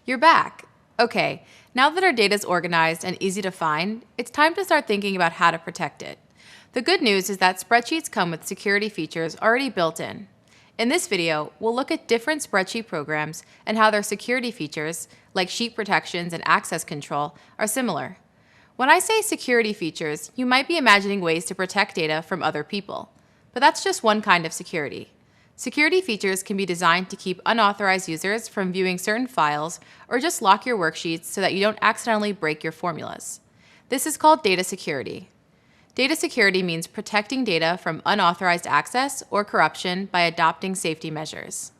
You're back. Okay, now that our data is organized and easy to find, it's time to start thinking about how to protect it. The good news is that spreadsheets come with security features already built in. In this video, we'll look at different spreadsheet programs and how their security features, like sheet protections and access control, are similar. When I say security features, you might be imagining ways to protect data from other people. But that's just one kind of security. Security features can be designed to keep unauthorized users from viewing certain files or just lock your worksheets so that you don't accidentally break your formulas. This is called data security. Data security means protecting data from unauthorized access or corruption by adopting safety measures.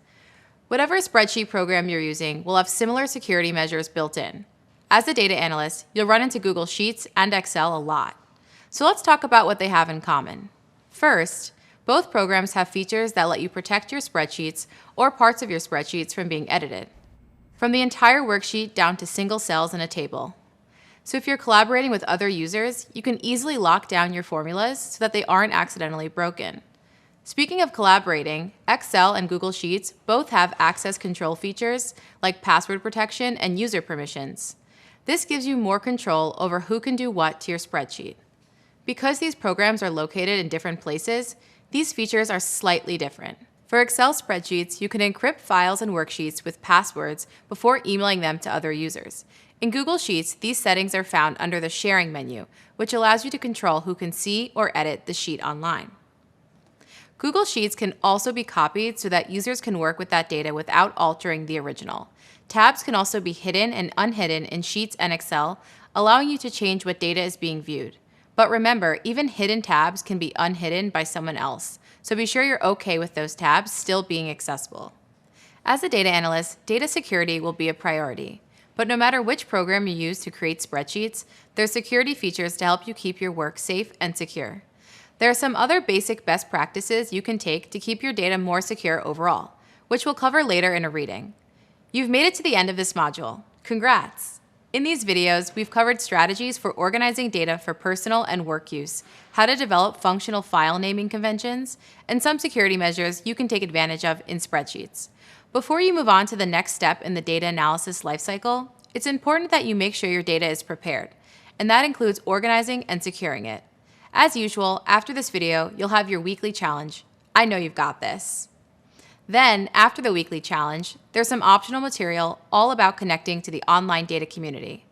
Whatever spreadsheet program you're using will have similar security measures built in. As a data analyst, you'll run into Google Sheets and Excel a lot. So let's talk about what they have in common. First, both programs have features that let you protect your spreadsheets or parts of your spreadsheets from being edited, from the entire worksheet down to single cells in a table. So if you're collaborating with other users, you can easily lock down your formulas so that they aren't accidentally broken. Speaking of collaborating, Excel and Google Sheets both have access control features like password protection and user permissions. This gives you more control over who can do what to your spreadsheet. Because these programs are located in different places, these features are slightly different. For Excel spreadsheets, you can encrypt files and worksheets with passwords before emailing them to other users. In Google Sheets, these settings are found under the Sharing menu, which allows you to control who can see or edit the sheet online. Google Sheets can also be copied so that users can work with that data without altering the original. Tabs can also be hidden and unhidden in Sheets and Excel, allowing you to change what data is being viewed. But remember, even hidden tabs can be unhidden by someone else, so be sure you're okay with those tabs still being accessible. As a data analyst, data security will be a priority. But no matter which program you use to create spreadsheets, there are security features to help you keep your work safe and secure. There are some other basic best practices you can take to keep your data more secure overall, which we'll cover later in a reading. You've made it to the end of this module. Congrats! In these videos, we've covered strategies for organizing data for personal and work use, how to develop functional file naming conventions, and some security measures you can take advantage of in spreadsheets. Before you move on to the next step in the data analysis lifecycle, it's important that you make sure your data is prepared, and that includes organizing and securing it. As usual, after this video, you'll have your weekly challenge. I know you've got this. Then, after the weekly challenge, there's some optional material all about connecting to the online data community.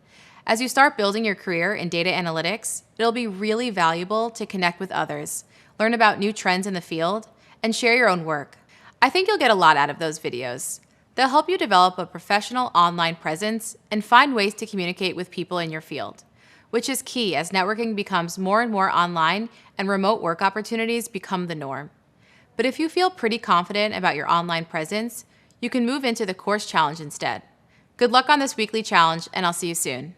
As you start building your career in data analytics, it'll be really valuable to connect with others, learn about new trends in the field, and share your own work. I think you'll get a lot out of those videos. They'll help you develop a professional online presence and find ways to communicate with people in your field, which is key as networking becomes more and more online and remote work opportunities become the norm. But if you feel pretty confident about your online presence, you can move into the course challenge instead. Good luck on this weekly challenge, and I'll see you soon.